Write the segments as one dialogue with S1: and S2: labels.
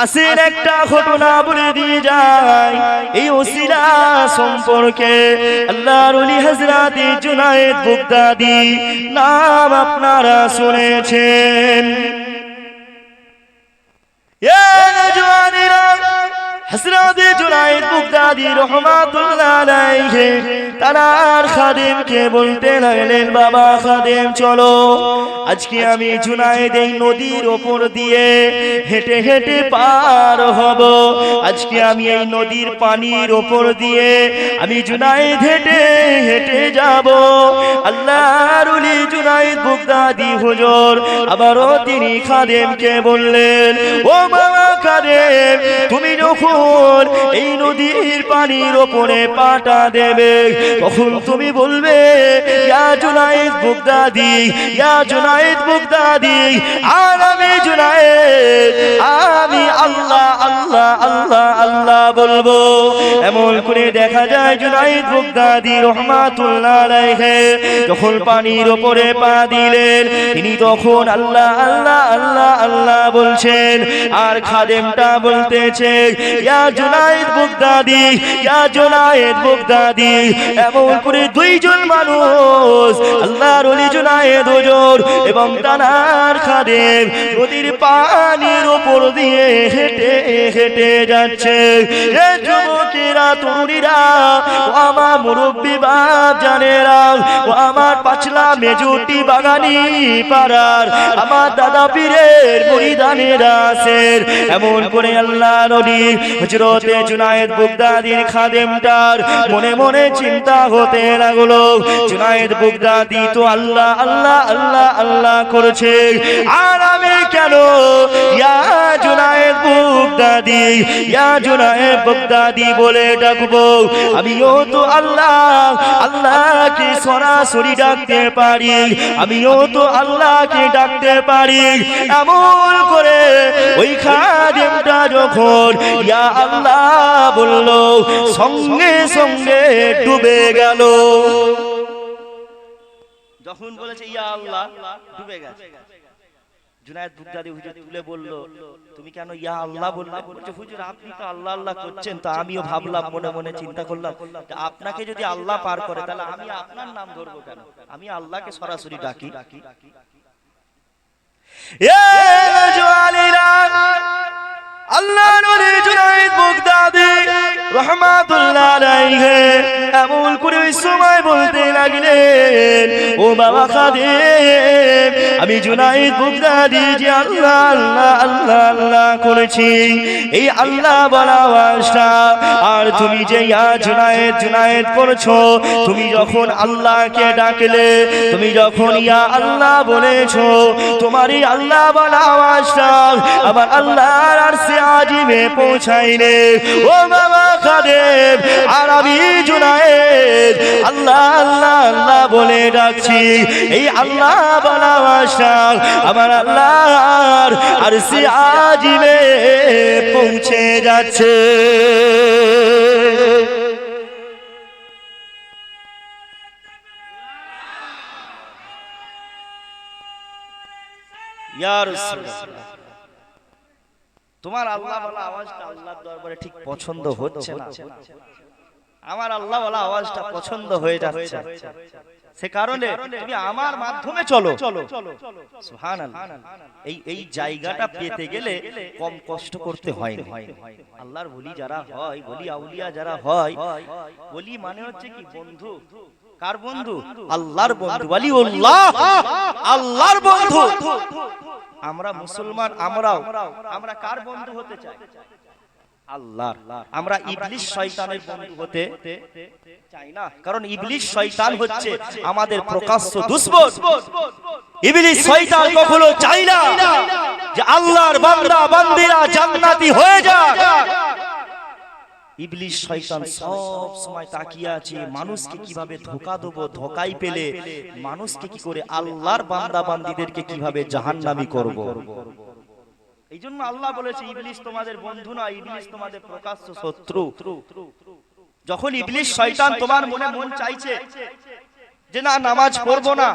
S1: আসেন একটা ঘটনা বলে দিয়ে যায় এই ওসিলা সম্পর্কে। আল্লাহর ওলি হযরত জুনায়েদ বাগদাদী নাম আপনারা শুনেছেন। হযরত জুনায়েদ বাগদাদী রাহমাতুল্লাহ আলাইহি তার খাদেমকে বলতে লাগলেন, বাবা খাদেম চলো, আজকে আমি জুনায়েদ এই নদীর ওপর দিয়ে হেঁটে হেঁটে পার হব। আজকে আমি এই নদীর পানির ওপর দিয়ে আমি জুনায়েদ হেঁটে হেঁটে যাব। আল্লাহর ওলি জুনায়েদ বাগদাদী হুজুর আবারও তিনি খাদেমকে বললেন, ও বাবা খাদেম, তুমি যখন এই নদীর পানির ওপরে পাটা দেবে তখন তুমি বলবে, ইয়া জুনায়েদ বাগদাদী, ইয়া জুনায়েদ বাগদাদী। আর আমি জুনায়েদ, আমি আল্লাহ আল্লাহ আল্লাহ আল্লাহ বলবো। এমন করে দেখা যায় জুনায়েদ বাগদাদী রাহমাতুল্লাহ আলাইহি যখন পানির ওপরে পা দিলেন তিনি তখন আল্লাহ আল্লাহ আল্লাহ আল্লাহ বলছেন, আর খাদেমটা বলতেছে, ইয়া জুনায়েদ বাগদাদী, ইয়া জুনায়েদ বাগদাদী। এমন করে দুইজন মানুষ আল্লাহর ওলি জুনায়েদ হুজুর এবং তার খাদেম নদীর পানির উপর দিয়ে হেঁটে হেঁটে যাচ্ছে। এ যুবকেরা, তরুণীরা, ও আমার মুরব্বী বাপ জানেরা, ও আমার পাঁচলা মেজুটি বাগানি পাড়ার আমার দাদা পীরের মুরিদানেরা আছেন। এমন করে আল্লাহর ওলি হযরত জুনায়েদ বাগদাদীর খাদেমটার মনে মনে চিন্তা হতে লাগলো, জুনায়েদ বাগদাদী তো আল্লাহ আল্লাহ আল্লাহ আল্লাহ করেছে, আর আমি কেন ইয়া জুনায়েদ বাগদাদী, ইয়া জুনায়েদ বাগদাদী বলে ডাকবো? আমিও তো আল্লাহ আল্লাহকে সরাসরি ডাকতে পারি, আমিও তো আল্লাহকে ডাকতে পারি। এমন করে ওই খাদেমটা যখন ইয়া আল্লাহ বলল সঙ্গে সঙ্গে ডুবে গেল। যখন বলেছে ইয়া আল্লাহ ডুবে গেছে। জুনায়েদ বাগদাদী হুজুর তুলে বলল, তুমি কেন ইয়া আল্লাহ বললে? বলছে, হুজুর আপনি তো আল্লাহ আল্লাহ করছেন, তো আমিও ভাবলাম, মনে মনে চিন্তা করলাম আপনাকে যদি আল্লাহ পার করে তাহলে আমি আপনার নাম ধরবো কেন? আমি আল্লাহকে সরাসরি ডাকি। আল্লাহর ওলি জুনায়েদ বাগদাদী রাহমাতুল্লাহ আলাইহি এমন করে ওই সময় বলতে লাগলেন, ও বাবা খাদেম, আমি জুনায়েদ বাগদাদী যে আল্লাহ আল্লাহ আল্লাহ আল্লাহ করেছি, এই আল্লাহ বলা আওয়াজটা আর তুমি যে ইয়া জুনায়েদ জুনায়েদ করছো, তুমি যখন আল্লাহকে ডাকলে, তুমি যখন ইয়া আল্লাহ বলেছো, তোমার এই আল্লাহ বলা আওয়াজটা আমার আল্লাহর আরশে আজিমে পৌঁছাইলে। ও বাবা খাদেম, আর আমি জুনায়েদ আল্লাহ আল্লাহ আল্লাহ বলে ডাকছি, এই আল্লাহ বলা আওয়াজটা আমার আল্লাহর আরশে আজিমে পৌঁছে যাচ্ছে। ইয়া রাসূলুল্লাহ, তোমার আল্লাহ বলা আওয়াজটা আল্লাহর দরবারে ঠিক পছন্দ হচ্ছে না, আমার আল্লাহ বলা আওয়াজটা পছন্দ হয়ে যাচ্ছে, সে কারণে তুমি আমার মাধ্যমে চলো। সুবহানাল্লাহ। এই জায়গাটা পেতে গেলে কম কষ্ট করতে হয় না। আল্লাহর ওলি যারা হয়, ওলি আউলিয়া যারা হয়, ওলি মানে হচ্ছে কি বন্ধু। কার বন্ধু? আল্লাহর বন্ধু। ওয়ালিউল্লাহ আল্লাহর বন্ধু। আমরা মুসলমান, আমরা কার বন্ধু হতে চাই? আল্লাহর। আমরা ইবলিস শয়তানের বন্ধু হতে চাই না, কারণ ইবলিস শয়তান হচ্ছে আমাদের প্রকাশ্য দুশমন। ইবলিস শয়তান কখনো চায় না যে আল্লাহর বান্দা বান্দীরা জান্নাতি হয়ে যায়। ইবলিস শয়তান সব সময় তাকিয়ে আছে মানুষকে কিভাবে ধোঁকা দেবো, ধোঁকায় পেলে মানুষকে কি করে আল্লাহর বান্দা বান্দীদেরকে কিভাবে জাহান্নামী করব। এই জন্য আল্লাহ বলেছে ইবলিস তোমাদের বন্ধু না, ইবলিস তোমাদের প্রকাশ্য শত্রু। যখন ইবলিস শয়তান তোমার মনে মন চাইছে যে না নামাজ পড়বো না,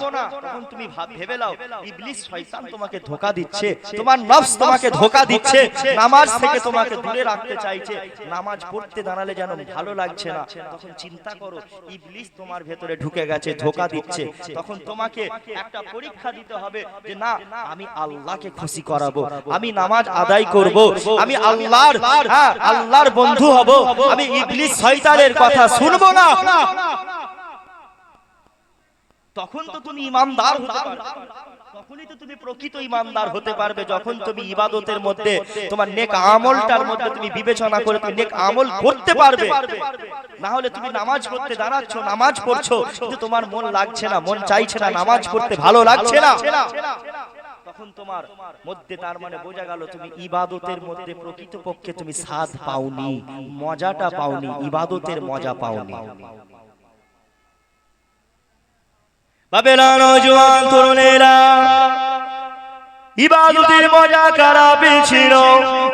S1: তখন তুমি ভেবে নাও ইবলিস শয়তান তোমাকে ধোঁকা দিচ্ছে, তোমার নফস তোমাকে ধোঁকা দিচ্ছে, নামাজ থেকে তোমাকে দূরে রাখতে চাইছে, নামাজ পড়তে দাঁড়ালে যেন ভালো লাগছে না। তখন চিন্তা করো ইবলিস তোমার ভেতরে ঢুকে গেছে, ধোঁকা দিচ্ছে। তখন তোমাকে একটা পরীক্ষা দিতে হবে যে না আমি আল্লাহকে খুশি করাবো, আমি নামাজ আদায় করব, আমি আল্লাহর বন্ধু হব, আমি ইবলিস শয়তানের কথা শুনবো না। তখন তো তুমি ইমানদার হতে পারবে, তখনই তো তুমি প্রকৃত ইমানদার হতে পারবে, যখন তুমি ইবাদতের মধ্যে তোমার নেক আমলটার মধ্যে তুমি বিবেচনা করে তুমি নেক আমল করতে পারবে। না হলে তুমি নামাজ পড়তে দাঁড়াচ্ছ, নামাজ পড়ছো কিন্তু তোমার মন লাগছে না, মন চাইছে না, নামাজ পড়তে ভালো লাগছে না, তখন তোমার মধ্যে তার মানে বোঝা গেল তুমি ইবাদতের মধ্যে প্রকৃতপক্ষে তুমি স্বাদ পাওনি, মজাটা পাওনি, ইবাদতের মজা পাওনি। বাবেরা নওজোয়ান তরুণেরা, ইবাদতের মজা কারা পেয়েছিল?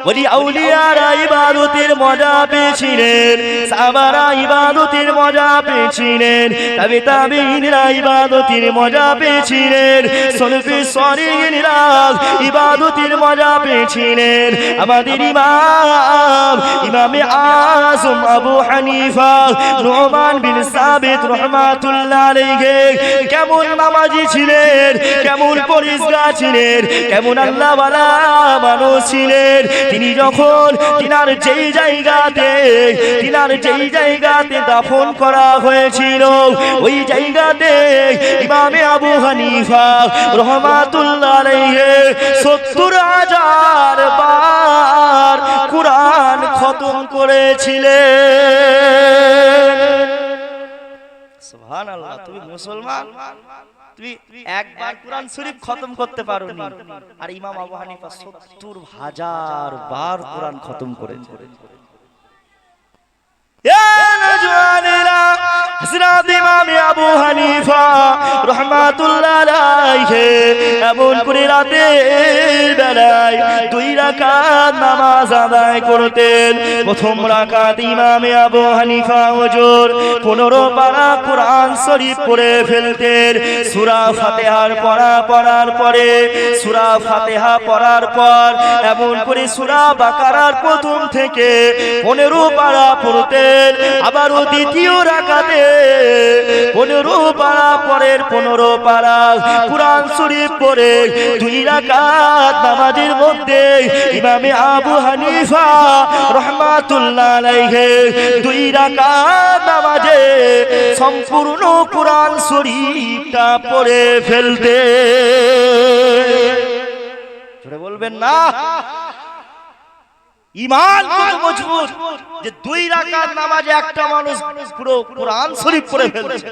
S1: ওলি আউলিয়ারা ইবাদতের মজা পেয়েছিলেন, সাহাবারা ইবাদতের মজা পেয়েছিলেন, তাবেঈনরা ইবাদতের মজা পেয়েছিলেন, সলফে সালিহিনরা ইবাদতের মজা পেয়েছিলেন। আমাদের ইমামে আযম আবু হানিফা নুমান বিন সাবিত রাহমাতুল্লাহ আলাইহি কেমন নামাজি ছিলেন, কেমন পরিষ্কার ছিলেন, কেমন আল্লাহওয়ালা মানুষ ছিলেন। তিনি যখন তিনার যেই জায়গাতে দাফন করা হয়েছিল, ওই জায়গাতে ইমামে আবু হানিফা রাহমাতুল্লাহ আলাইহি ৭০,০০০ বার কুরআন খতম করেছিলেন। সুবহানাল্লাহ। তুমি মুসলমান, তুমি একবার কুরআন শরীফ খতম করতে পারোনি, আর ইমাম আবু হানিফা ৭০,০০০ বার কুরআন খতম করেছেন। হযরত ইমাম আবু হানিফা রাহমাতুল্লাহ আলাইহি এমন করে রাতের বেলায় 2 রাকাত নামাজ আদায় করতেন। প্রথম রাকাত ইমাম আবু হানিফা হুজুর 15 পারা কুরআন শরীফ পড়ে ফেলতেন। সূরা ফাতিহার পড়ার পরে সূরা ফাতিহা পড়ার পর এমন করে সূরা বাকারার প্রথম থেকে 15 পারা পড়তেন। আবারও দ্বিতীয় রাকাতে 15 পারা পরের 15 পারা কুরআন শরীফ পড়ে 2 রাকাত নামাজের মধ্যে ইমামে আবু হানিফা রাহমাতুল্লাহ আলাইহি 2 রাকাত নামাজে সম্পূর্ণ কুরআন শরীফটা পড়ে ফেলতে। জোরে বলবেন না? ঈমান কত মজবুত যে 2 রাকাত নামাজে একটা মানুষ পুরো কুরআন শরীফ পড়ে ফেলছে।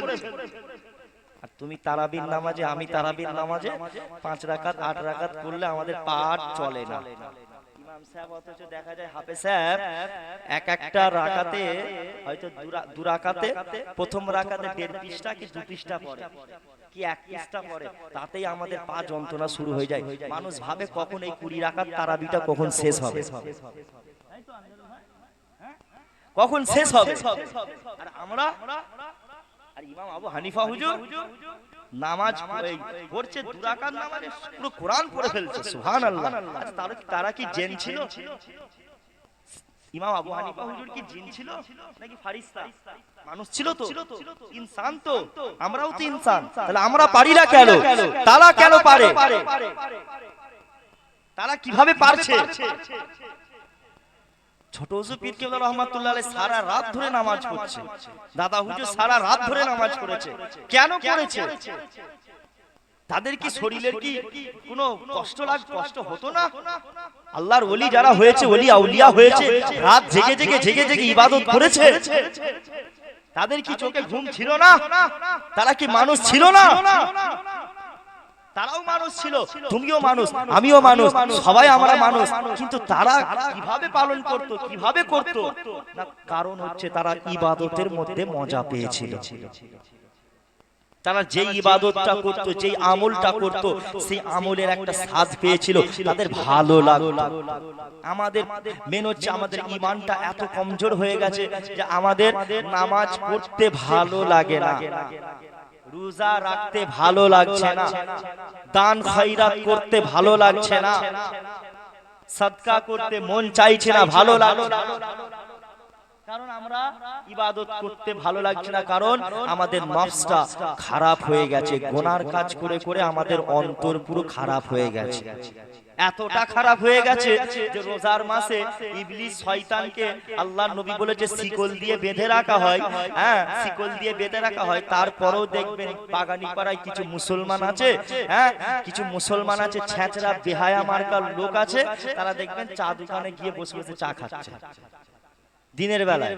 S1: আর তুমি তারাবির নামাজে, আমি তারাবির নামাজে 5 রাকাত 8 রাকাত পড়লে আমাদের পাঠ চলে না। ইমাম সাহেব অথচ দেখা যায় হাফেজ সাহেব একটা রাকাতে হয়তো 2 রাকাতে প্রথম রাকাতে 1.5 পৃষ্ঠা কি 2 পৃষ্ঠা পড়ে কি 1 পৃষ্ঠা পড়ে, তাতেই আমাদের পা যন্ত্রণা শুরু হয়ে যায়। মানুষ ভাবে কখন এই 20 রাকাত তারাবিটা কখন শেষ হবে, কখন শেষ হবে। আর আমরা আর ইমাম আবু হানিফা হুজুর নামাজ পড়ছে 2 রাকাত নামাজে পুরো কোরআন পড়ে ফেলছে। সুবহানাল্লাহ। তারা কি জিন ছিল? ইমাম আবু হানিফা হুজুর কি জিন ছিল নাকি ফারিস্তা? মানুষ ছিল তো, ইনসান তো, আমরাও তো ইনসান। তাহলে আমরা পারি না কেন? তারা কেন পারে? তারা কিভাবে পারছে? ছোট হুজুর পীর কেবলা রহমাতুল্লাহ আলাইহি সারা রাত ধরে নামাজ পড়ছে, দাদা হুজুর সারা রাত ধরে নামাজ পড়েছে। কেন করেছে? তাদের কি শরীরের কি কোনো কষ্ট হতো না? আল্লাহর ওলি যারা হয়েছে, ওলি আউলিয়া হয়েছে, রাত জেগে জেগে ইবাদত করেছে। তাদের কি চোখে ঘুম ছিল না? তারা কি মানুষ ছিল না? তারাও মানুষ ছিল, তুমিও মানুষ, আমিও মানুষ, সবাই আমরা মানুষ। কিন্তু তারা কিভাবে পালন করত, কিভাবে করত? না, কারণ হচ্ছে তারা ইবাদতের মধ্যে মজা পেয়েছিল। তারা যেই ইবাদতটা করত, যেই আমলটা করত, সেই আমলের একটা স্বাদ পেয়েছিল, তাদের ভালো লাগতো। আমাদের মেন হচ্ছে আমাদের ঈমানটা এত কমজোর হয়ে গেছে যে আমাদের নামাজ পড়তে ভালো লাগে না। রোজা রাখতে ভালো লাগছে না, দান খয়রাত করতে ভালো লাগছে না, সাদকা করতে মন চাইছে না, ভালো লাগছে না। কারণ আমরা ইবাদত করতে ভালো লাগছে না, কারণ আমাদের নফসটা খারাপ হয়ে গেছে। গুনার কাজ করে করে আমাদের অন্তর পুরো খারাপ হয়ে গেছে। এতটা খারাপ হয়ে গেছে যে রোজার মাসে ইবলিস শয়তানকে আল্লাহর নবী বলেছে শিকল দিয়ে বেঁধে রাখা হয়। হ্যাঁ, শিকল দিয়ে বেঁধে রাখা হয়। তারপরেও দেখবেন বাগানি পাড়ায় কিছু মুসলমান আছে, হ্যাঁ কিছু মুসলমান আছে, ছেঁচড়া বেহায়া মার্কার লোক আছে, তারা দেখবেন চা দোকানে গিয়ে বসে বসে চা খাচ্ছে দিনের বেলায়।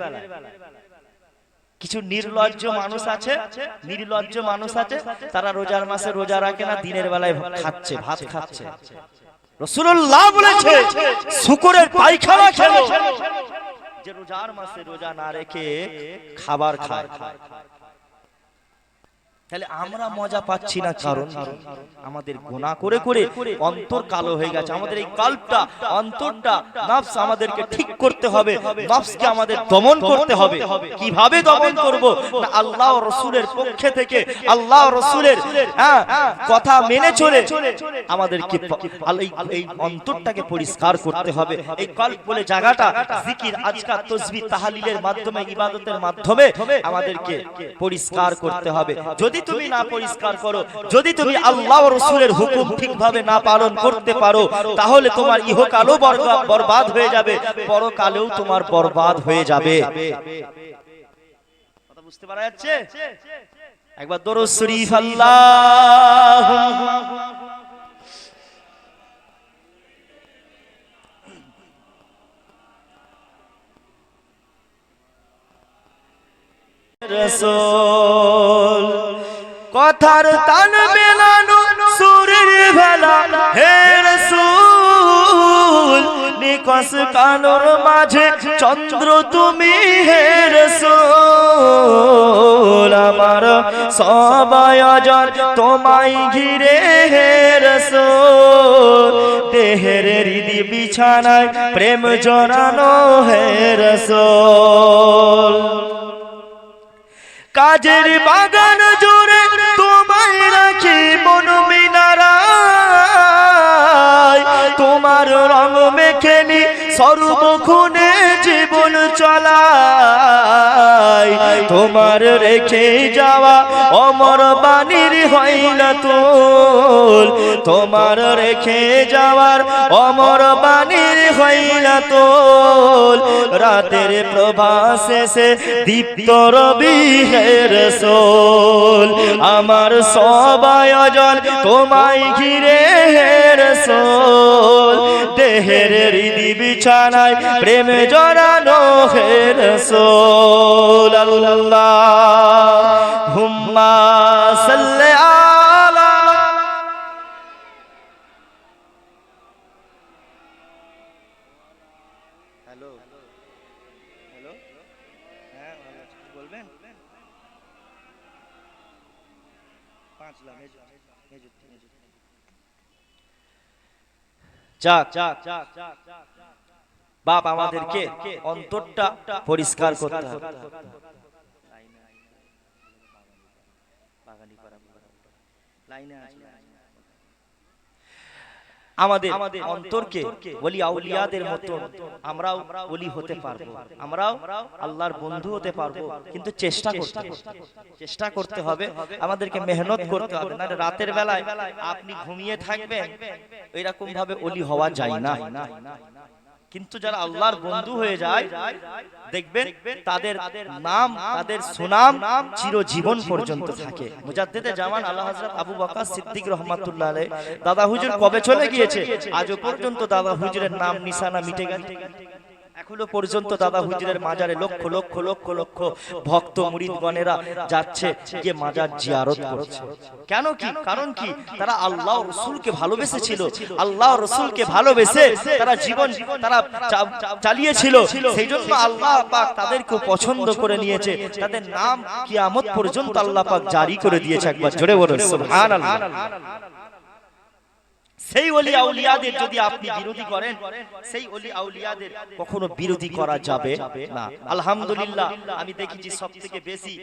S1: কিছু নির্লজ্জ মানুষ আছে, নির্লজ্জ মানুষ আছে, তারা রোজার মাসে রোজা রাখে না, দিনের বেলায় খাচ্ছে, ভাত খাচ্ছে। রাসূলুল্লাহ বলেছে শুকরের পায়খানা খেলো যে রোজার মাসে রোজা না রেখে খাবার খায়। তাহলে আমরা মজা পাচ্ছি না, কারণ আমাদের গুনাহ করে করে অন্তর কালো হয়ে গেছে। আমাদের এই কলবটা, অন্তরটা, নফস আমাদেরকে ঠিক করতে হবে। নফসকে আমাদের দমন করতে হবে। কিভাবে দমন করব? না আল্লাহ ও রাসূলের পক্ষে থেকে, আল্লাহ ও রাসূলের কথা মেনে চলে আমাদেরকে এই অন্তরটাকে পরিষ্কার করতে হবে। এই কলব বলে জায়গাটা জিকির, আজকার, তাসবিহ, তাহলিলের মাধ্যমে, ইবাদতের মাধ্যমে আমাদেরকে পরিষ্কার করতে হবে। যদি তুমি না পরিষ্কার করো, যদি তুমি আল্লাহ ও রাসূলের হুকুম ঠিকভাবে না পালন করতে পারো, তাহলে তোমার ইহকালও বরবাদ হয়ে যাবে, পরকালেও তোমার বরবাদ হয়ে যাবে। কথা বুঝতে পারা যাচ্ছে? একবার দরুদ শরীফ আল্লাহুম্মা রাসূল। কথার তান মেলানো সুরের ভেলা হে রাসূল, নিকশ কালোর মাঝে চন্দ্র তুমি হে রাসূল। আমার সব আয়োজন তোমায় ঘিরে হে রাসূল, দেহের হৃদি বিছানায় প্রেম জড়ানো হে রাসূল। কাজের বাগান জুড়ে তোমায় রাখি মন মিনারায়, তোমার রং মেখে নি সর্বক্ষণে জীবন চলাই। তোমার রেখে যাওয়া অমর বাণীর হয় না তোল, তোমার রেখে যাওয়ার অমর বাণীর হয় না তোল। রাতের প্রভা শেষে দীপ্ত রবি হে রাসূল, আমার সব আয়োজন তোমায় ঘিরে হে রাসূল, দেহের হৃদি বিছানায় প্রেমে জড়ানো হে রাসূল। আল্লাহুম্মা সাল্লি আলা। হ্যালো হ্যালো, হ্যাঁ বলবেন? বাপ আমাদেরকে অন্তরটা পরিষ্কার করতে হবে। আমাদের অন্তরকে ওলি আউলিয়াদের মতো আমরাও ওলি হতে পারবো, আমরাও আল্লাহর বন্ধু হতে পারবো, কিন্তু চেষ্টা করতে হবে, আমাদেরকে মেহনত করতে হবে। না রাতের বেলায় আপনি ঘুমিয়ে থাকবেন, এরকম ভাবে ওলি হওয়া যায় না। কিন্তু যারা আল্লাহর বন্ধু হয়ে যায় দেখবেন তাদের নাম, তাদের সুনাম চিরজীবন পর্যন্ত থাকে। মুজাদ্দিদে জামান আলা হযরত আবু বকর সিদ্দিক রাহমাতুল্লাহ আলাইহি, দাদা হুজুর কবে চলে গিয়েছে, আজও পর্যন্ত দাদা হুজুরের নাম নিশানা মিটে গেছে। এখনো পর্যন্ত দাদা হুজুরের মাজারে লক্ষ লক্ষ লক্ষ লক্ষ ভক্ত মুরিদগণেরা যাচ্ছে, গিয়ে মাজার জিয়ারত করছে। কেন কি? কারণ কি? তারা আল্লাহ রাসূলকে ভালোবেসেছিল, আল্লাহ রাসূলকে ভালোবেসে তারা জীবন তারা চালিয়েছিল। সেই জন্য আল্লাহ পাক তাদেরকে পছন্দ করে নিয়েছে, তাদের নাম কিয়ামত পর্যন্ত আল্লাহ পাক জারি করে দিয়েছে। একবার জোরে বলুন সুবহানাল্লাহ। সেই ওলি আউলিয়াদের যদি আপনি বিরোধী করেন, সেই ওলি আউলিয়াদের কখনো বিরোধী করা যাবে না। আলহামদুলিল্লাহ আমি দেখেছি সবথেকে বেশি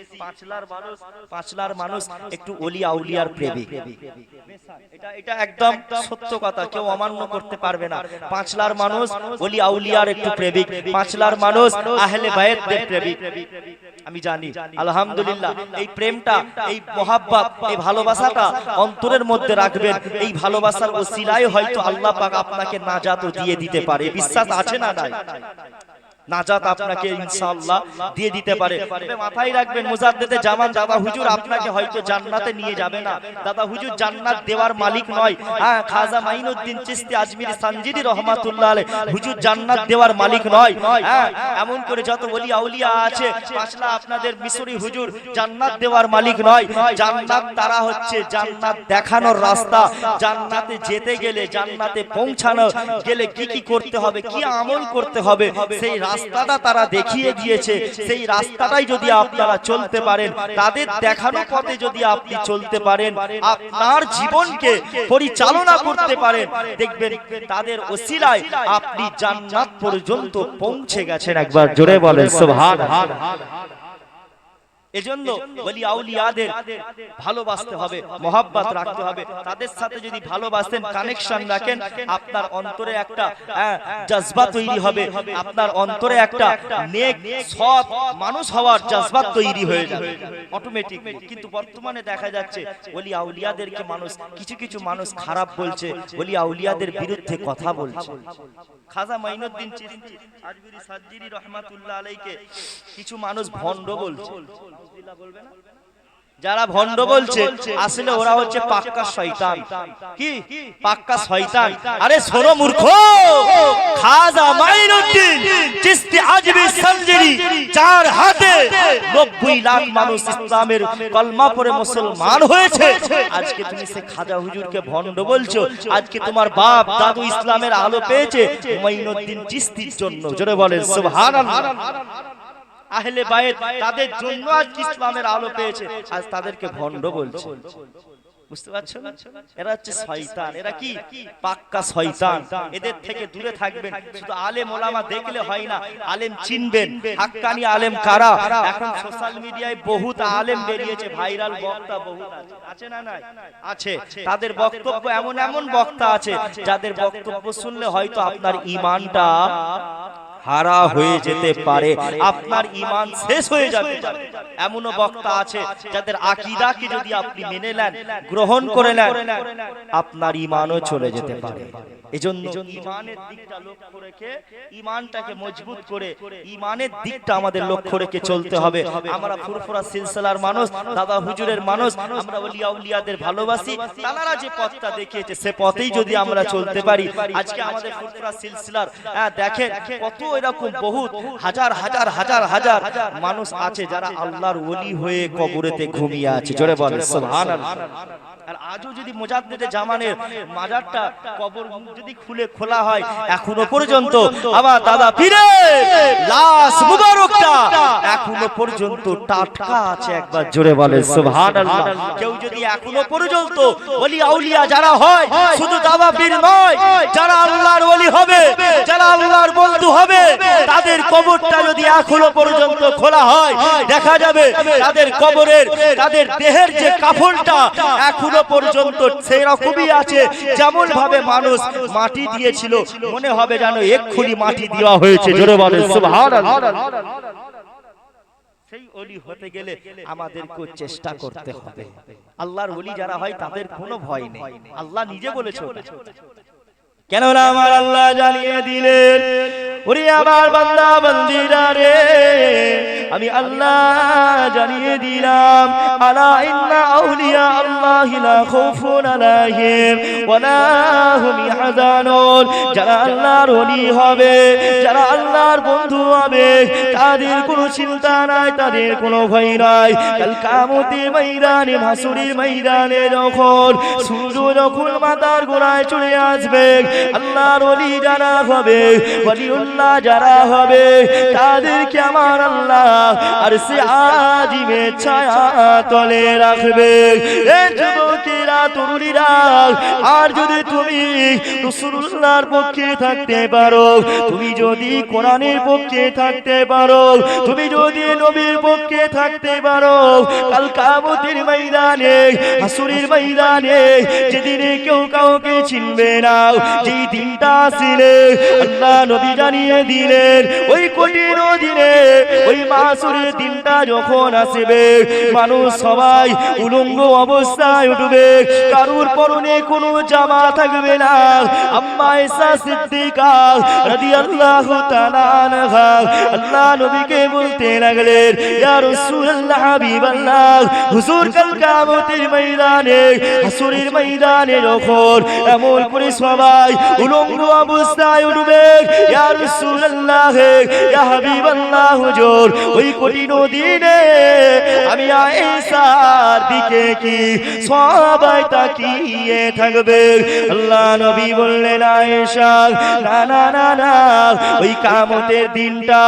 S1: পাঁচলার মানুষ একটু ওলি আউলিয়ার প্রেমিক। এটা একদম সত্য কথা, কেউ অমান্য করতে পারবে না। পাঁচলার মানুষ ওলি আউলিয়ার একটু প্রেমিক, পাঁচলার মানুষ আহলে বায়াতদের প্রেমিক। আমি জানি আলহামদুলিল্লাহ এই প্রেমটা, এই মহাব্বত, এই ভালোবাসাটা অন্তরের মধ্যে রাখবেন। এই ভালোবাসার ওসিলায় হয়তো আল্লাহ পাক আপনাকে নাজাত দিয়ে দিতে পারে। বিশ্বাস আছে না নাই? নাজাত আপনাকে ইনশাআল্লাহ দিয়ে দিতে পারে। তবে মাথায় রাখবেন মুজাদ্দেদে জামান দাদা হুজুর আপনাকে হয়তো জান্নাতে নিয়ে যাবে না। দাদা হুজুর জান্নাত দেওয়ার মালিক নয়। হ্যাঁ, খাজা মাইনুদ্দিন চিশতি আজমিরি সানজিদি রহমাতুল্লাহ আলাইহি হুজুর জান্নাত দেওয়ার মালিক নয়। হ্যাঁ, এমন করে যত ওলি আউলিয়া আছে পাঁচলা আপনাদের মিশরি হুজুর জান্নাত দেওয়ার মালিক নয়। জান্নাত তারা হচ্ছে জান্নাত দেখানোর রাস্তা। জান্নাতে যেতে গেলে, জান্নাতে পৌঁছানো গেলে কি কি করতে হবে, কি আমল করতে হবে, সেই রাস্তাটা তারা দেখিয়ে দিয়েছে। সেই রাস্তাটাই যদি আপনারা চলতে পারেন, তাদের দেখানো পথে যদি আপনি চলতে পারেন, আপনার জীবনকে পরিচালনা করতে পারেন, দেখবেন তাদের ওসিলায় আপনি জান্নাত পর্যন্ত পৌঁছে গেছেন। একবার জোরে বলেন সুবহানাল্লাহ। এজন্য ওলি আউলিয়াদের ভালোবাসতে হবে, মহব্বত রাখতে হবে। তাদের সাথে যদি ভালোবাসেন, কানেকশন রাখেন, আপনার অন্তরে একটা জজবা তৈরি হবে, আপনার অন্তরে একটা নেক সৎ মানুষ হওয়ার জজবা তৈরি হয়ে যাবে অটোমেটিক। কিন্তু বর্তমানে দেখা যাচ্ছে ওলি আউলিয়াদেরকে মানুষ, কিছু মানুষ খারাপ বলছে, ওলি আউলিয়াদের বিরুদ্ধে কথা বলছে। খাজা মাইনুদ্দিন চিশতি আজমিরি সানজিদি রহমাতুল্লাহ আলাইহিকে কিছু মানুষ ভণ্ড বলছে। যারা ভণ্ড বলছে আসলে ওরা হচ্ছে পাক্কা শয়তান। কি পাক্কা শয়তান? আরে শোনো মূর্খ, খাজা মাইনুদ্দিন চিশতি আজমিরি সানজিদি যার হাতে 90 লাখ মানুষ ইসলামের কলমা পড়ে মুসলমান হয়েছে, আজকে তুমি সে খাজা হুজুরকে ভণ্ড বলছো। আজকে তোমার বাপ দাদু ইসলামের আলো পেয়েছে মাইনুদ্দিন চিশতির জন্য। জোরে বলেন সুবহানাল্লাহ। আহলে বায়াত তাদের জন্য আজ ইসলামের আলো পেয়েছে, আজ তাদেরকে ভণ্ড বলছে। বুঝতে পারছো না? এরা হচ্ছে শয়তান। এরা কি পাক্কা শয়তান। এদের থেকে দূরে থাকবেন। শুধু আলেম ওলামা দেখলে হয় না, আলেম চিনবেন। হাক্কানি আলেম কারা? এখন সোশ্যাল মিডিয়ায় বহুত আলেম বেরিয়েছে, ভাইরাল বক্তা বহুত আছে। আছে না নাই? আছে। তাদের বক্তব্য এমন এমন বক্তা আছে যাদের বক্তব্য শুনলে হয়তো আপনার ঈমানটা হারা হয়ে যেতে পারে, আপনার ঈমান শেষ হয়ে যাবে। এমনও বক্তা আছে যাদের আকীদাকে যদি আপনি মেনে নেন, গ্রহণ করে নেন, আপনার ঈমানও চলে যেতে পারে। এজন্য ঈমানের দিকটা লক্ষ্য রেখে, ঈমানটাকে মজবুত করে, ঈমানের দিকটা আমাদের লক্ষ্য রেখে চলতে হবে। আমরা ফুরফুরা সিলসিলার মানুষ, দাদা হুজুরের মানুষ, আমরা ওলি আউলিয়াদের ভালোবাসি। তারা যে পথটা দেখিয়েছে সে পথেই যদি আমরা চলতে পারি, আজকে আমাদের ফুরফুরা সিলসিলার দেখেন কত এরকম বহুত হাজার হাজার হাজার হাজার মানুষ আছে যারা আল্লাহর ওলি হয়ে কবরেতে ঘুমিয়ে আছে। জোরে বলেন সুবহানাল্লাহ। আর আজও যদি মুজাদ্দেদে জামানের মাজারটা কবর যদি খোলা হয়, এখনো পর্যন্ত আমার দাদা পীরের লাশ মুবারকটা এখনো পর্যন্ত টাটকা আছে। একবার জোরে বলেন সুবহানাল্লাহ। কেউ যদি এখনো পর্যন্ত ওলি আউলিয়া যারা হয়, শুধু দাদা পীর নয়, যারা আল্লাহর ওলি হবে, যারা আল্লাহর বন্ধু হবে, তাদের কবরটা যদি এখনো পর্যন্ত খোলা হয়, দেখা যাবে তাদের কবরের, তাদের দেহের যে কাফনটা এখনো পর্যন্ত সেরকমই আছে, যেমন ভাবে মানুষ মাটি দিয়েছিল, মনে হবে যেন এক্ষুনি মাটি দেওয়া হয়েছে। জোরে বলেন সুবহানাল্লাহ। সেই ওলি হতে গেলে আমাদেরকে চেষ্টা করতে হবে। আল্লাহর ওলি যারা হয় তাদের কোনো ভয় নেই, আল্লাহ নিজে বলেছেন। কেননা আমার আল্লাহ জানিয়ে দিলেন, ওরে আমার বান্দা বান্দিরা রে, আমি আল্লাহ জানিয়ে দিলাম, আলা ইন্না আউলিয়া আল্লাহি লা খাউফুন আলাইহিম ওয়া লা হুম ইয়াহজানুন। যারা আল্লাহর ওলি হবে, যারা আল্লাহর বন্ধু হবে, তাদের কোনো চিন্তা নাই, তাদের কোনো ভয় নাই। কাল কিয়ামতের ময়দানে, হাসরের ময়দানে যখন সূর্য যখন মাথার গোড়ায় চলে আসবে, আল্লাহর ওলি যারা হবে, ওলিউল্লাহ যারা হবে, তাদেরকে আমার আল্লাহ আরশে আজিমের ছায়া তলে রাখবে। এ যুবক যুবকেরা তরুণীরা, আর যদি তুমি রাসূলুল্লাহর পক্ষে থাকতে পারো, তুমি যদি কোরআনের পক্ষে থাকতে পারো, তুমি যদি নবীর পক্ষে থাকতে পারো, কাল কিয়ামতের ময়দানে, হাসরের ময়দানে, যেদিনে কেউ কাউকে চিনবে না, যেই দিনটা আসলে আল্লাহ নবী জানিয়ে দিলেন, ওই কঠিন দিনে, ওই মাসুরের দিনটা যখন আসবে, মানুষ সবাই উলঙ্গ অবস্থায় উঠবে, কারুর পরনে কোনো জামা থাকবে না। আম্মা আয়েশা সিদ্দিকা রাদিয়াল্লাহু তাআলা আনহা আল্লাহ নবীকে বলতে লাগলেন, ইয়া রাসূলুল্লাহ হাবিবাল্লাহ, হুজুর কাল কিয়ামতের ময়দানে, হাসরের ময়দানে যখন এমন করে সবাই উলঙ্গ অবস্থায় উঠবে, ইয়া রাসূলুল্লাহ, ইয়া হাবিবাল্লাহ হুজুর, ওই কঠিন দিনে আমি আয়েশার দিকে কি সবাই তাকিয়ে থাকবে? আল্লাহ নবী বললেন, আয়েশা, না না না না, ওই কিয়ামতের দিনটা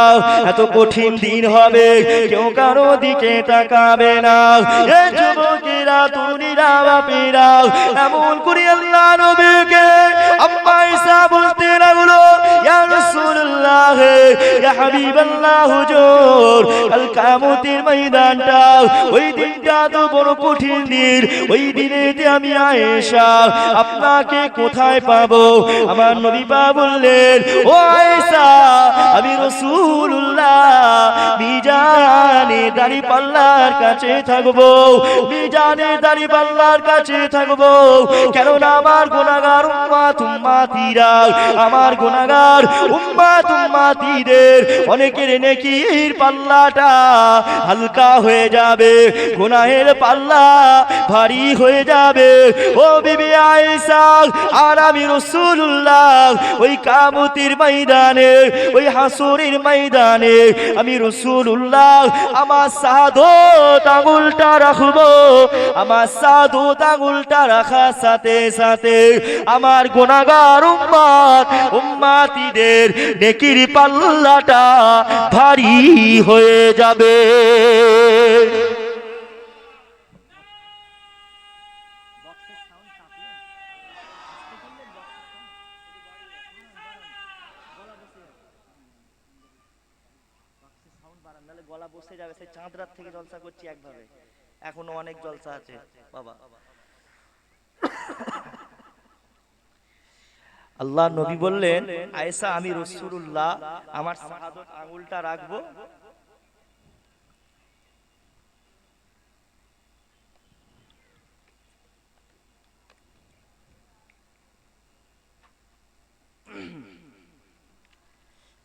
S1: এত কঠিন দিন হবে, কেউ কারো দিকে তাকাবে না। এ যুবকেরা, তরুণীরা, বাপেরা, এমন করে আল্লাহ নবীকে আম্মা আয়েশা বলতে লাগলো, ইয়া রাসূলুল্লাহ, ইয়া হাবিবাল্লাহ হুজুর, কাল কিয়ামতের ময়দানটা, ওই দিনটা তো বড় কঠিন দিন, ওই দিনেতে আমি আয়েশা আপনাকে কোথায় পাবো? আমার নবী পাক বললেন, ও আয়েশা, আমি রাসূলুল্লাহ মিজানে দাঁড়িপাল্লার কাছে থাকবো, মিজানে দাঁড়িপাল্লার কাছে থাকবো, কেননা আমার গুনাহগার উম্মত উম্মতিরা, আমার গুনাহগার উম্মত উম্মতিদের অনেকের নেকির পাল্লাটা হালকা হয়ে যাবে, গুনাহের পাল্লা ভারী হয়ে যাবে। ও বিবি আয়েশা, আর আমি রাসূলুল্লাহ ওই কিয়ামতের ময়দানে, ওই হাসরের ময়দানে, আমি রাসূলুল্লাহ আমার শাহাদত আঙুলটা রাখবো, আমার শাহাদত আঙুলটা রাখার সাথে সাথে আমার গুনাহগার উম্মত উম্মতিদের নেকির পাল্লাটা ভারী হয়ে যাবে। গলা বসে যাবে, সেই চাঁদ রাত থেকে জলসা করছি একভাবে, এখনো অনেক জলসা আছে বাবা। আল্লাহ নবী বললেন, আয়েশা, আমি রাসূলুল্লাহ আমার শাহাদত আঙ্গুলটা রাখবো,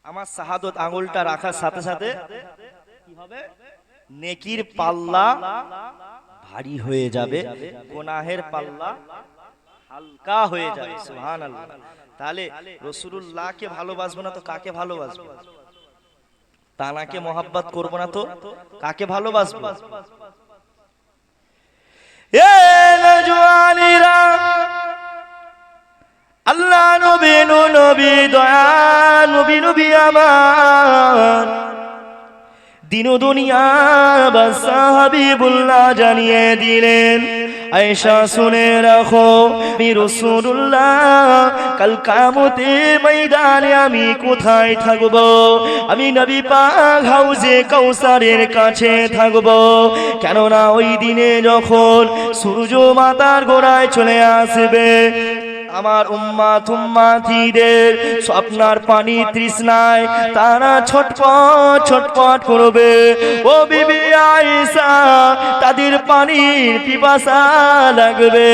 S1: আমার শাহাদত আঙ্গুলটা রাখার সাথে সাথে কি হবে? নেকির পাল্লা ভারী হয়ে যাবে, গুনাহের পাল্লা হালকা হয়ে যাবে। সুবহানাল্লাহ। তাহলে রাসূলুল্লাহকে ভালোবাসবো না তো কাকে ভালোবাসবো? তানাকে মহব্বত করবো না তো কাকে ভালোবাসবো? এ নজওয়ানিরা, আল্লাহ নবী নবী দয়া নবী নবী আমার দিন দুনিয়া বাদশা হাবিবুল্লাহ জানিয়ে দিলেন, আয়েশা শুনে রাখো, আমি রাসূলুল্লাহ কাল কিয়ামতের ময়দানে আমি কোথায় থাকবো? আমি নবী পাক হাউজে কাউসারের কাছে থাকবো, কেননা ওই দিনে যখন সূর্য মাথার গোড়ায় চলে আসবে, আমার উম্মত উম্মতিদের স্বপ্নার পানি তৃষ্ণায় তারা ছটপট ছটপট করবে। ও বিবি আয়েশা, তাদের পানির পিপাসা লাগবে।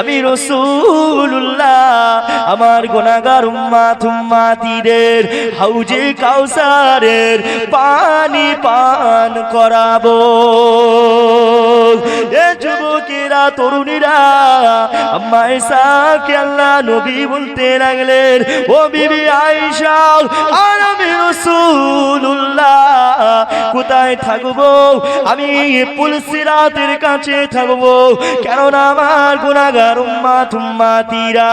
S1: আমি রাসূলুল্লাহ আমার গুনাহগার উম্মত উম্মতিদের হাউজে কাউসারের পানি পান করাবো। এ যুবকেরা, তরুণীরা, আম্মা আয়েশাকে আল্লাহ নবী বলতে লাগলেন, ও বিবি আয়েশা, আর আমি রাসূলুল্লাহ কোথায় থাকবো? আমি পুলসিরাতের কাছে থাকবো, কেননা আমার গুনাহগার উম্মতিরা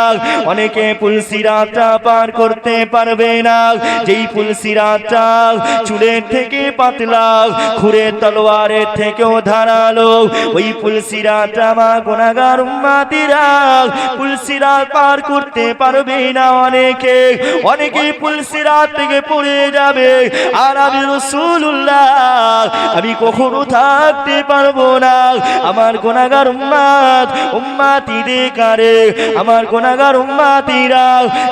S1: অনেকে পুলসিরাতটা পার করতে পারবে না। যেই পুলসিরাতটা চুলের থেকে পাতলা, খুরে তলোয়ারের থেকেও ধারালো, ওই পুলসিরাতটা আমার গুনাহগার উম্মতিরা পুলসিরাত পার করতে পারবে না। অনেকে পুলসিরাত থেকে পড়ে যাবে, আর আমি রাসূলুল্লাহ আমি কখনো থাকতে পারবো না। আমার গুনাহগার উম্মতিদের কারে আমার গুনাহগার উম্মতিরা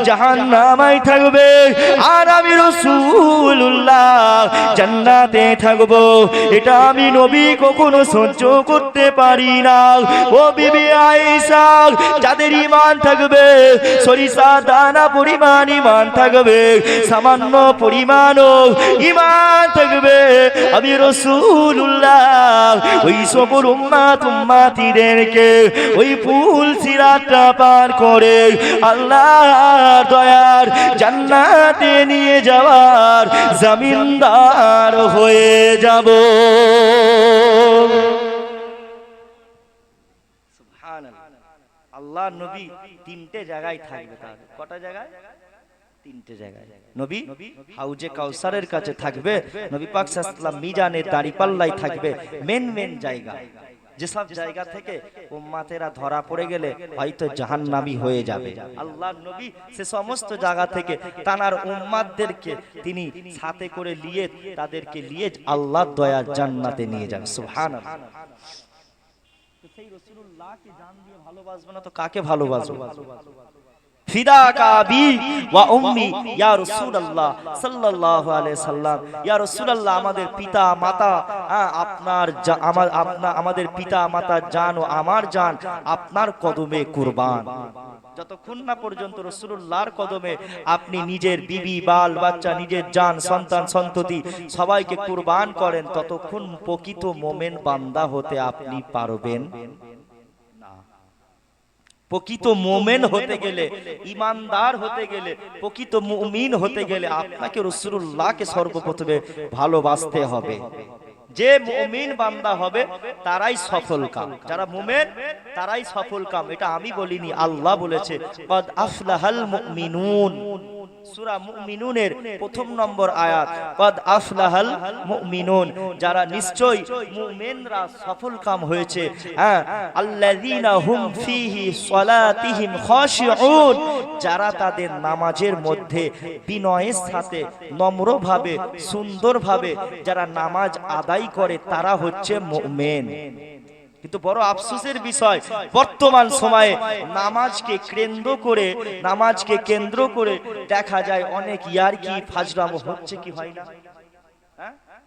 S1: জাহান্নামে থাকবে, আর আমি রাসূলুল্লাহ জান্নাতে থাকবো। এটা আমি নবী কখনো সহ্য করতে পারি না। ও বিবি আয়েশা, যাদের ঈমান থাকবে সরিষা দানা পরিমাণ ঈমান থাকবে, সামান্য পরিমাণও ঈমান থাকবে, আমি রাসূলুল্লাহ ওই সকল উম্মতিদেরকে ওই পুলসিরাতটা পার করে আল্লাহর দয়ার জান্নাতে নিয়ে যাওয়ার জমিনদার হয়ে যাব। আল্লাহ নবী তিনটে জায়গায় থাকবে। তাহলে কটা জায়গায়? তিনটে জায়গায়। নবী হাউজে কাউসারের কাছে থাকবে, নবী পাক সাল্লাল্লাহু আলাইহি ওয়াসাল্লাম মিজানের দাড়িপাল্লায় থাকবে। মেন জায়গা, যেসব জায়গা থেকে উম্মতেরা ধরা পড়ে গেলে হয়তো জাহান্নামী হয়ে যাবে, আল্লাহর নবী সে সমস্ত জায়গা থেকে তানার উম্মতদেরকে তিনি সাথে করে নিয়ে তাদেরকে নিয়ে আল্লাহর দয়ার জান্নাতে নিয়ে যাবে। সুবহানাল্লাহ। সেই রাসূলুল্লাহকে জান দিয়ে ভালোবাসবে না তো কাকে ভালোবাসবে? ফিদাকা আবি ওয়া উম্মি ইয়া রাসূলুল্লাহ সাল্লাল্লাহু আলাইহি সাল্লাম। ইয়া রাসূলুল্লাহ, আমাদের পিতা মাতা, আমাদের পিতা মাতা জান ও আমার জান আপনার কদমে কুরবান। যতক্ষণ না পর্যন্ত রাসূলুল্লাহর কদমে আপনি নিজের বিবি বাল বাচ্চা, নিজের জান সন্তান সন্ততি সবাইকে কুরবান করেন, ততক্ষণ প্রকৃত মুমিন বান্দা হতে আপনি পারবেন না। প্রকৃত মুমিন হতে গেলে, ঈমানদার হতে গেলে, প্রকৃত মুমিন হতে গেলে আপনাকে রাসূলুল্লাহকে সর্বপ্রথমে ভালোবাসতে হবে। যে মুমিন বান্দা হবে তারাই সফল কাম, যারা মুমিন তারাই সফল কাম। এটা আমি বলিনি, আল্লাহ বলেছে, কদ আফলাহাল মুমিনুন। সূরা মুমিনুনের প্রথম নম্বর আয়াত, কদ আফলাহাল মুমিনুন, যারা নিশ্চয়ই মুমিনরা সফল কাম হয়েছে। আল্লাযীনা হুম ফীহি সালাতিহিম খাশিউন, যারা তাদের নামাজের মধ্যে বিনয়ের সাথে নম্রভাবে সুন্দরভাবে যারা নামাজ আদায় করে তারা হচ্ছে মুমিন। কিন্তু বড় আফসোসের বিষয়, বর্তমান সময়ে নামাজকে কেন্দ্র করে দেখা যায় অনেক ইয়ারকি ফাজলামো হচ্ছে, কি হয় না?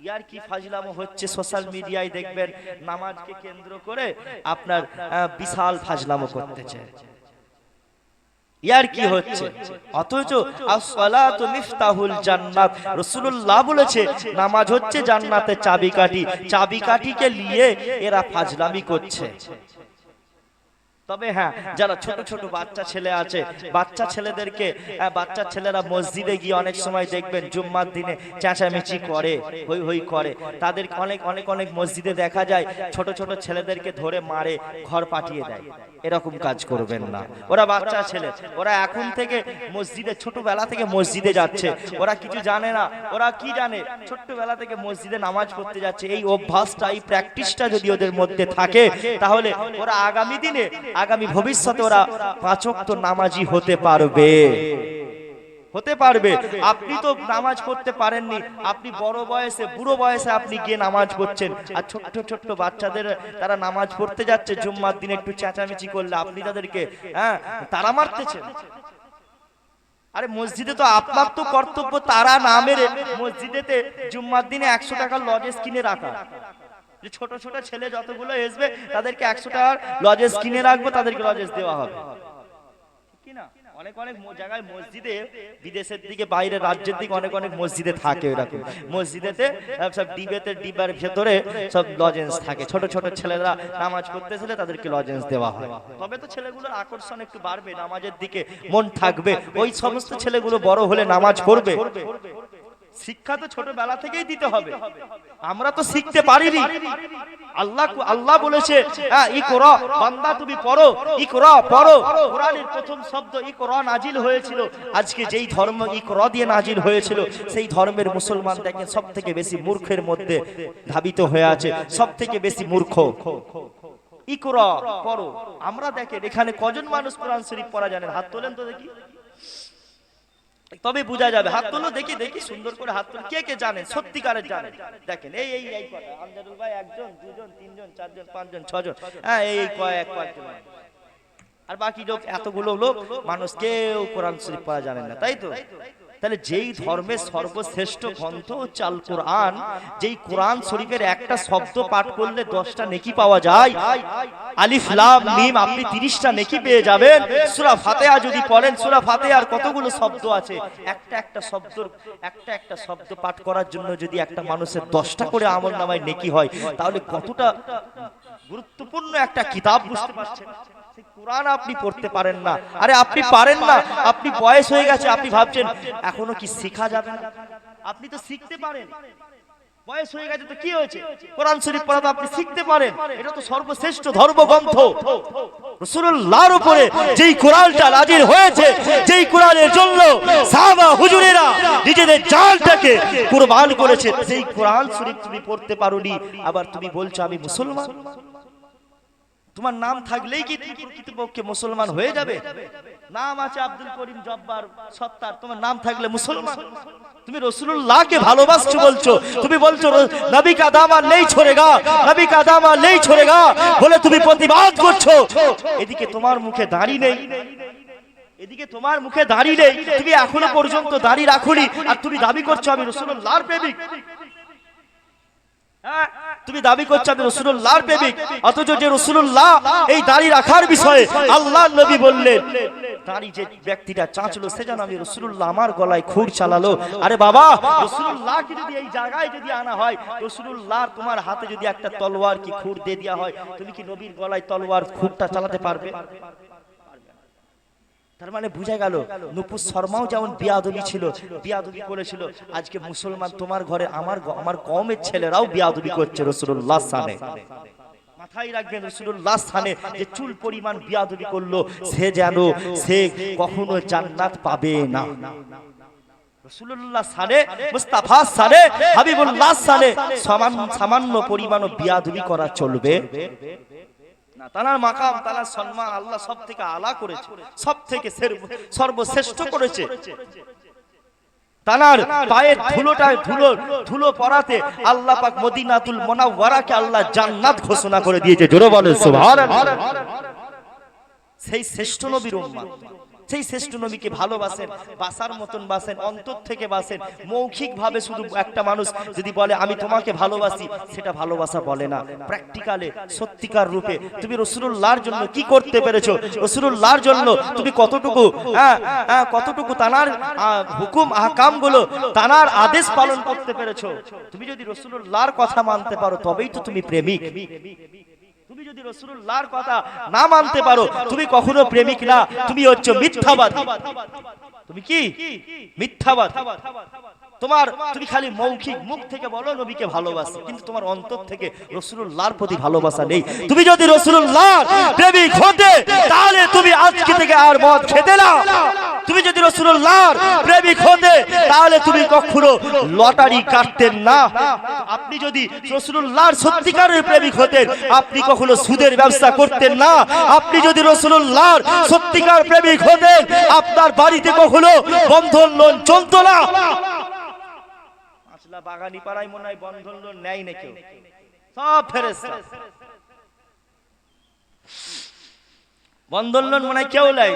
S1: ইয়ারকি ফাজলামো হচ্ছে সোশ্যাল মিডিয়ায়, দেখবেন নামাজকে কেন্দ্র করে আপনার বিশাল ফাজলামো করতেছে। ইয়ার কি হচ্ছে? অথচ as-সালাতু মিফতাহুল জান্নাত, রাসূলুল্লাহ বলেছে নামাজ হচ্ছে জান্নাতের চাবিকাঠি। চাবিকাঠিকে নিয়ে এরা ফাজলামি করছে। তবে হ্যাঁ, যারা ছোট ছোট বাচ্চা ছেলে আছে, বাচ্চা ছেলেরা মসজিদে গিয়ে অনেক সময় দেখবেন জুম্মার দিনে চেঁচামেচি করে, হই হই করে। তাদের অনেক মসজিদে দেখা যায় ছোট ছোট ছেলেদেরকে ধরে মারে, ঘর পাঠিয়ে দেয়। এরকম কাজ করবেন না। ওরা বাচ্চা ছেলে, ওরা এখন থেকে মসজিদে, ছোটবেলা থেকে মসজিদে যাচ্ছে, ওরা কিছু জানে না। ওরা কি জানে? ছোট্টবেলা থেকে মসজিদে নামাজ পড়তে যাচ্ছে। এই অভ্যাসটা, এই প্র্যাকটিসটা যদি ওদের মধ্যে থাকে, তাহলে ওরা আগামী ভবিষ্যতে ওরা 5 ওয়াক্ত নামাজি হতে পারবে। আপনি তো নামাজ পড়তে পারেননি, আপনি বড় বয়সে, বুড়ো বয়সে আপনি গিয়ে নামাজ পড়ছেন, আর ছোট্ট বাচ্চাদের তারা নামাজ পড়তে যাচ্ছে, জুম্মার দিনে একটু চেঁচামেচি করলে আপনি তাদেরকে তারা মারতেছেন। আরে মসজিদে তো আপনার তো কর্তব্য তারা না মেরে মসজিদেতে জুম্মার দিনে 100 টাকার লজেস কিনে রাখা। যে ছোট ছোট ছেলে যতগুলো আসবে তাদেরকে 100 টাকার লজেস কিনে রাখবো, তাদেরকে লজেস দেওয়া হবে, ঠিক না? অনেক অনেক জায়গায় মসজিদে বিদেশের দিকে বাইরে রাজ্যের দিকে অনেক অনেক মসজিদে থাকে এরকম মসজিদেতে সব ডিবার ভেতরে সব লজেন্স থাকে ছোট ছোট ছেলেরা নামাজ পড়তেছিলে তাদেরকে লজেন্স দেওয়া হয় তবে তো ছেলেগুলোর আকর্ষণ একটু বাড়বে নামাজের দিকে মন থাকবে ওই সমস্ত ছেলেগুলো বড় হলে নামাজ পড়বে শিক্ষা তো ছোটবেলা থেকেই দিতে হবে আমরা তো শিখতে পারিনি আল্লাহ বলেছে ইকরা বান্দা তুমি পড়ো ইকরা পড়ো কোরআনের প্রথম শব্দ ইকরা নাজিল হয়েছিল আজকে যেই ধর্ম ইকরা দিয়ে নাজিল হয়েছিল সেই ধর্মের মুসলমান দেখেন সবথেকে বেশি মূর্খের মধ্যে ধাবিত হয়ে আছে সবথেকে বেশি মূর্খ ইকরা পড়ো আমরা দেখেন এখানে কজন মানুষ কোরআন শরীফ পড়া জানেন হাত তোলেন তো দেখি তবে বোঝা যাবে হাত তোলো দেখি দেখি সুন্দর করে হাত তোলো কে কে জানেন সত্যিকারের জানেন দেখেন এই এই এই কথা আমজাদুল ভাই একজন দুজন তিনজন চারজন পাঁচজন ছজন হ্যাঁ এই কয়েক আর বাকি লোক এতগুলো লোক মানুষ কেউ কোরআন শরীফ পড়া জানেন না তাই তো তাহলে যেই ধর্মের সর্বশ্রেষ্ঠ গ্রন্থ হচ্ছে আল কোরআন যেই কোরআন শরীফের একটা শব্দ পাঠ করলে 10টা নেকি পাওয়া যায় আলিফ লাম মিম আপনি 30টা নেকি পেয়ে যাবেন সূরা ফাতিহা যদি পড়েন সূরা ফাতিহার কতগুলো শব্দ আছে একটা শব্দ পাঠ করার জন্য যদি একটা মানুষের 10টা করে আমলনামায় নেকি হয় তাহলে কতটা গুরুত্বপূর্ণ একটা কিতাব বুঝতে পারছেন কোরআন আপনি পড়তে পারেন না আরে আপনি পারেন না আপনি বয়স হয়ে গেছে আপনি ভাবছেন এখনো কি শেখা যাবে না আপনি তো শিখতে পারেন বয়স হয়ে গেছে তো কি হয়েছে কোরআন শরীফ পড়া তো আপনি শিখতে পারেন এটা তো সর্বশ্রেষ্ঠ ধর্মগ্রন্থ রাসূলুল্লাহর উপরে যেই কোরআনটা নাযিল হয়েছে যেই কোরআনের জন্য সাহাবা হুজুরেরা নিজেদের জানটাকে কুরবান করেছে সেই কোরআন শরীফ তুমি পড়তে পারোনি আবার তুমি বলছো আমি মুসলমান তোমার নাম থাকলেই কি তুমি প্রকৃতপক্ষে মুসলমান হয়ে যাবে নাম আছে আব্দুল করিম জব্বার সত্তার তোমার নাম থাকলে মুসলমান তুমি রাসূলুল্লাহকে ভালোবাসছো বলছো তুমি বলছো নবী কা দামান নেই छोड़ेगा নবী কা দামান নেই छोड़ेगा বলে তুমি প্রতিবাদ করছো এদিকে তোমার মুখে দাড়ি নেই এদিকে তোমার মুখে দাড়ি নেই তুমি এখনো পর্যন্ত দাড়ি রাখোনি আর তুমি দাবি করছো আমি রাসূলুল্লাহর প্রেমিক তুমি দাবি করছো আমি রাসূলুল্লাহর প্রেমিক অথচ যে রাসূলুল্লাহ এই দাড়ি রাখার বিষয়ে আল্লাহর নবী বললেন দাড়ি যে ব্যক্তিটা চাঁচলো সে যেন আমি রাসূলুল্লাহ আমার গলায় খুর চালালো আরে বাবা রাসূলুল্লাহকে যদি এই জায়গায় যদি আনা হয় রাসূলুল্লাহর তোমার হাতে যদি একটা তলোয়ার কি খুর দিয়ে দেয়া হয় তুমি কি নবীর গলায় তলোয়ার খুরটা চালাতে পারবে তার মানে বুঝা গেল নূপুর শর্মাও যেমন বিয়াদবি ছিল বিয়াদবি করেছিল আজকে মুসলমান তোমার ঘরে আমার কওমের ছেলেরাও বিয়াদবি করছে রাসূলুল্লাহ সানে মাথায় রাখবেন রাসূলুল্লাহ সানে যে চুল পরিমাণ বিয়াদবি করলো সে কখনো জান্নাত পাবে না রাসূলুল্লাহ সানে মুস্তাফা সানে হাবিবুল্লাহ সানে সামান্য পরিমাণ বিয়াদবি করা চলবে তানার মাকাম তানার সম্মান আল্লাহ সব থেকে আলা করেছে সব থেকে সর্বশ্রেষ্ঠ করেছে তানার পায়ের ধুলো পরাতে আল্লাহ পাক মদিনাতুল মুনাওয়ারাকে আল্লাহ জান্নাত ঘোষণা করে দিয়েছে জোরে বলেন সুবহানাল্লাহ সেই শ্রেষ্ঠ নবীর উম্মত সেই শ্রেষ্ঠ নবীকে ভালোবাসেন বাসার মতন বাসেন অন্তর থেকে বাসেন মৌখিক ভাবে শুধু একটা মানুষ যদি বলে আমি তোমাকে ভালোবাসি সেটা ভালোবাসা বলে না প্র্যাকটিক্যালে সত্যিকার রূপে তুমি রাসূলুল্লাহর জন্য কি করতে পেরেছো রাসূলুল্লাহর জন্য তুমি কতটুকু তানার হুকুম আহকাম গুলো তানার আদেশ পালন করতে পেরেছো তুমি যদি রাসূলুল্লাহর কথা মানতে পারো তবেই তো তুমি প্রেমিক তুমি যদি রাসূলুল্লাহর কথা না মানতে পারো তুমি কখনো প্রেমিক না তুমি হচ্ছে মিথ্যাবাদী তুমি কি মিথ্যাবাদী তুমি খালি মৌখিক মুখ থেকে বলো নবীকে ভালোবাসি কিন্তু তোমার অন্তর থেকে রাসূলুল্লাহর প্রতি ভালোবাসা নেই তুমি যদি রাসূলুল্লাহর প্রেমিক হতে তাহলে তুমি আজকে থেকে আর মদ খেতে না তুমি যদি রাসূলুল্লাহর প্রেমিক হতে তাহলে তুমি কখনো লটারি কাটতেন না আপনি যদি রাসূলুল্লাহর সত্যিকারের প্রেমিক হতেন আপনি কখনো সুদের ব্যবসা করতেন না আপনি যদি রাসূলুল্লাহর সত্যিকার প্রেমিক হতেন আপনার বাড়িতে কখনো বন্ধন লোন চলতো না বাগানি পাড়ায় মনে হয় বন্ধন লোন নেয় না কেউ সব ফেরেশতা বন্ধন লোন মনে হয় কেউ নেয়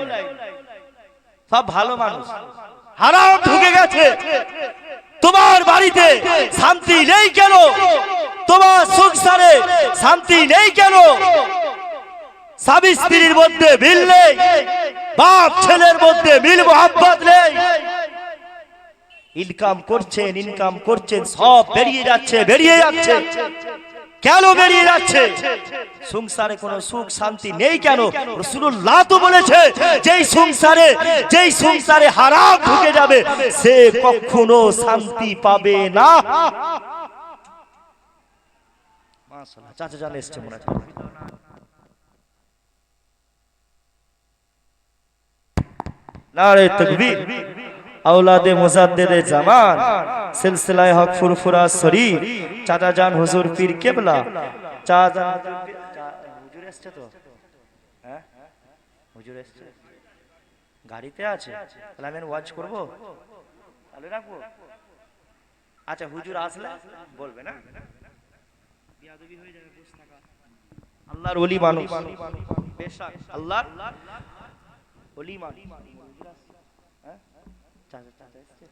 S1: সব ভালো মানুষ হারাম ঢুকে গেছে তোমার বাড়িতে শান্তি নেই কেন তোমার সংসারে শান্তি নেই কেন স্বামী স্ত্রীর মধ্যে মিল নেই বাপ ছেলের মধ্যে মিল মোহাব্বত নেই। ইনকাম করছেন সব বেরিয়ে যাচ্ছে। কেন বেরিয়ে যাচ্ছে? সংসারে কোনো সুখ শান্তি নেই কেন? রাসূলুল্লাহ তো বলেছে যেই সংসারে হারাম ঢুকে যাবে সে কখনো শান্তি পাবে না। মাশাআল্লাহ, চাচা জান এসছে মনে হয়। নারে তাকবীর। আওলাদে মুজাদ্দেদে জামান সিলসিলায়ে হক ফুরফুরা শরীফ চাচা জান হুজুর পীর কেবলা চাচা হুজুর এসছে তো? হ্যাঁ হুজুর এসছে, গাড়িতে আছে, তাহলে আমি ওয়াচ করব, তাহলে রাখবো। আচ্ছা হুজুর আসলে বলবে না, বিয়াদবি হয়ে যাবে বসে থাকা। আল্লাহর ওলি মানুষ, বেশক আল্লাহর ওলি মানুষ। চাচা এসছে,